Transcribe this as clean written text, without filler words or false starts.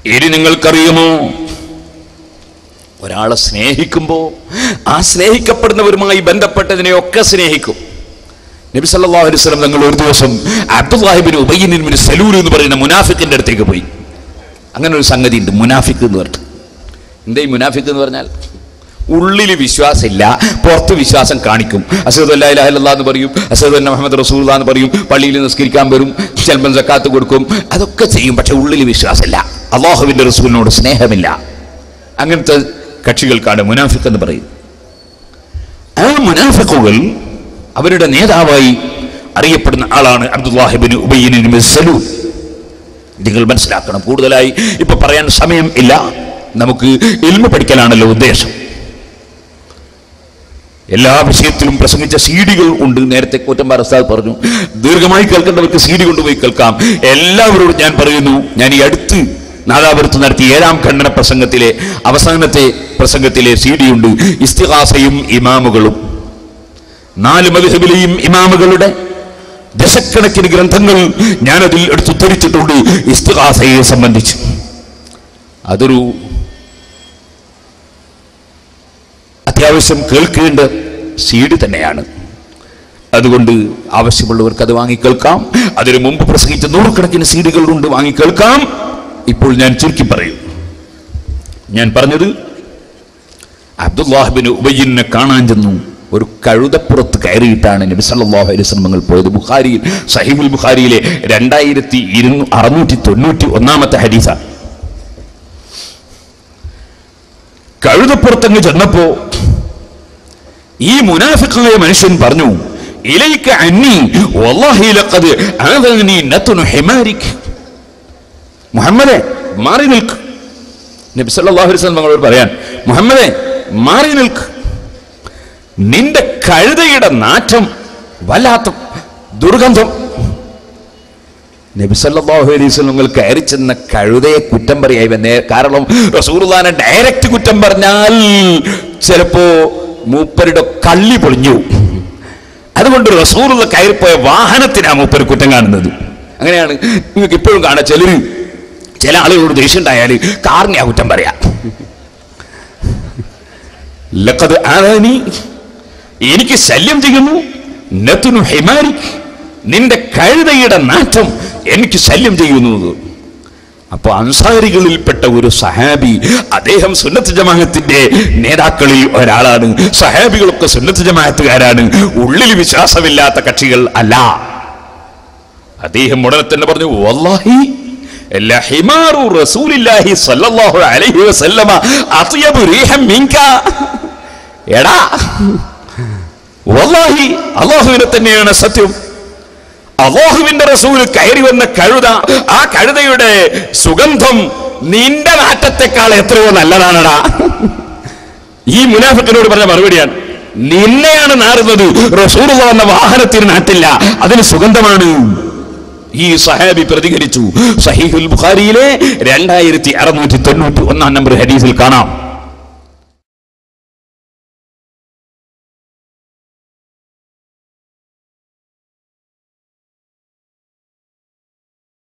ഇനി നിങ്ങൾക്കറിയുമോ, ഒരാളെ സ്നേഹിക്കുമ്പോൾ ആ സ്നേഹിക്കപ്പെടുന്നവരുമായി ബന്ധപ്പെട്ടതിനെയൊക്കെ സ്നേഹിക്കും. നബി സല്ലല്ലാഹു അലൈഹി വസല്ലം തങ്ങൾ ഒരു ദിവസം അബ്ദുല്ലാഹി ഇബ്നു ഉബയ്യ് ഇബ്നു സലൂൽ എന്ന് പറയുന്ന മുനാഫിക്കിന്റെ അടുത്തേക്ക് പോയി. അങ്ങനെ ഒരു സംഗതി ഉണ്ട്, മുനാഫിക്ക് എന്ന് പറഞ്ഞിട്ട്. എന്താ ഈ മുനാഫിക്ക് എന്ന് പറഞ്ഞാൽ? ഉള്ളിൽ വിശ്വാസമില്ല, പുറത്ത് വിശ്വാസം കാണിക്കും. അശ്ഹദു അല്ലാ ഇലാഹ ഇല്ലല്ലാഹ് എന്ന് പറയും, അശ്ഹദു അന്ന മുഹമ്മദ് റസൂലുള്ളാഹ് എന്ന് പറയും, പള്ളിയിൽ നിസ്കരിക്കാൻ വരും, ചിലപ്പോൾ സക്കാത്ത് കൊടുക്കും, അതൊക്കെ ചെയ്യും. പക്ഷെ ഉള്ളിൽ വിശ്വാസമില്ല, അല്ലാഹുവിന്റെ റസൂലിനോട് സ്നേഹമില്ല. അങ്ങനത്തെ കക്ഷികൾക്കാണ് മുനാഫിക്ക് എന്ന് പറയും. ആ മുനാഫിക്കുകൾ അവരുടെ നേതാവായി അറിയപ്പെടുന്ന ആളാണ് അബ്ദുല്ലാഹി ഇബ്നു ഉബയ്യ് ഇബ്നു സലൂൽ. നിങ്ങൾ മനസ്സിലാക്കണം. കൂടുതലായി ഇപ്പൊ പറയാൻ സമയം ഇല്ല, നമുക്ക് ഇൽമ പഠിക്കലാണല്ലോ ഉദ്ദേശം. എല്ലാ വിഷയത്തിലും പ്രസംഗിച്ച സീഡികൾ ഉണ്ട്. നേരത്തെ കൂറ്റമ്പാറ ഉസ്താദ് പറഞ്ഞു, ദീർഘമായി കേൾക്കേണ്ടവർക്ക് സീഡി കൊണ്ടുപോയി കേൾക്കാം. എല്ലാവരോടും ഞാൻ പറയുന്നു, ഞാൻ ഈ അടുത്ത് നാദാപുരത്ത് നടത്തിയ 7ാം ഖണ്ഡന പ്രസംഗത്തിലെ അവസാനത്തെ പ്രസംഗത്തിലെ സീഡി ഉണ്ട്. ഇസ്തിഗാസയും ഇമാമുകളും, 4 മദ്ഹബിലെയും ഇമാമുകളുടെ ദശക്കണക്കിന് ഗ്രന്ഥങ്ങൾ ഞാനതിൽ എടുത്തുദ്ധരിച്ചിട്ടുണ്ട് ഇസ്തിഗാസയെ സംബന്ധിച്ച്. അതൊരു അത്യാവശ്യം കേൾക്കേണ്ട സീഡി തന്നെയാണ്. അതുകൊണ്ട് ആവശ്യമുള്ളവർക്ക് അത് വാങ്ങിക്കേൾക്കാം. അതിനു മുമ്പ് പ്രസംഗിച്ച 100 കണക്കിന് സീഡികളുണ്ട്, വാങ്ങിക്കേൾക്കാം. ഇപ്പോൾ ഞാൻ ചുരുക്കി പറയും. ഞാൻ പറഞ്ഞത്, അബ്ദുല്ലാഹി ഇബ്നു ഉബയ്യിനെ കാണാൻ ചെന്നു. ഒരു കഴുതപ്പുറത്ത് കയറിയിട്ടാണ് നബി സല്ലല്ലാഹു അലൈഹി വസല്ലം പോയത്. ബുഖാരിയിൽ, സഹീഹുൽ ബുഖാരിയിലെ 2691 ഹദീസാണ്. കഴുതപ്പുറത്തങ്ങ് ചെന്നപ്പോ ഈ മുനാഫിഖായ മനുഷ്യൻ പറഞ്ഞു, ഇലൈക അന്നി വല്ലാഹി ലഖദ് ആദനി നത്നു ഹിമാരിക്. മുഹമ്മദേ, മാറി നിൽക്ക്. നബി സല്ലല്ലാഹു അലൈഹി വസല്ലം തങ്ങളോട് പറയാൻ, മുഹമ്മദേ മാറി നിൽക്ക്, നിന്റെ കഴുതയുടെ നാറ്റം, വല്ലാത്ത ദുർഗന്ധം. നബി സല്ലല്ലാഹു അലൈഹി വസല്ലം കയറി ചെന്ന കഴുതയെ കുറ്റം പറയായി വന്നേ. കാരണം റസൂലുള്ളാഹിനെ ഡയറക്റ്റ് കുറ്റം പറഞ്ഞാൽ ചിലപ്പോ മൂപ്പരുടെ കള്ളി പൊളിഞ്ഞു. അതുകൊണ്ട് റസൂലുള്ള കയറിപ്പോയ വാഹനത്തിനാ മൂപ്പര് കുറ്റം കാണുന്നത്. അങ്ങനെയാണ് നിങ്ങൾക്ക് ഇപ്പോഴും കാണാം. ചില ആളുകളോട് ദേഷ്യം ഉണ്ടായാൽ കാറിനെ കുറ്റം പറയാം. ലഖദ് ആദനി, എനിക്ക് ശല്യം ചെയ്യുന്നു, നത്നു ഹിമാരിക്, നിന്റെ കഴുതയുടെ നാറ്റം എനിക്ക് ശല്യം ചെയ്യുന്നു. അപ്പൊ അൻസാരികളിൽപ്പെട്ട ഒരു സഹാബി, അദ്ദേഹം സുന്നത്ത് ജമാഅത്തിന്റെ നേതാക്കളിൽ ഒരാളാണ്. സഹാബികളൊക്കെ സുന്നത്ത് ജമാഅത്തുകാരാണ്, ഉള്ളിൽ വിശ്വാസമില്ലാത്ത കക്ഷികൾ അല്ല. അദ്ദേഹം ഉടനെ തന്നെ പറഞ്ഞു, വല്ലാഹി ലഹിമാറു റസൂലില്ലാഹി സ്വല്ലല്ലാഹു അലൈഹി വസല്ലമ അത്യബു റീഹൻ മിൻക. എടാ, വല്ലാഹി അല്ലാഹുവിനെ തന്നെയാണ് സത്യം, അല്ലാഹുവിന്റെ റസൂൽ കയറി വന്ന കഴുത, ആ കഴുതയുടെ സുഗന്ധം നിന്റെ നാറ്റത്തെക്കാൾ എത്രയോ നല്ലതാണടാ. ഈ മുനാഫിക്കിനോട് പറഞ്ഞ മറുപടിയാണ്, നിന്നെയാണ് നാറുന്നത്, റസൂലുള്ള വന്ന വാഹനത്തിന് നാട്ടില്ല, അതിന് സുഗന്ധമാണ്. ഈ സഹാബി പ്രതികരിച്ചു. സഹീഹുൽ ബുഖാരിയിലെ 2691 നമ്പർ ഹദീസിൽ കാണാം.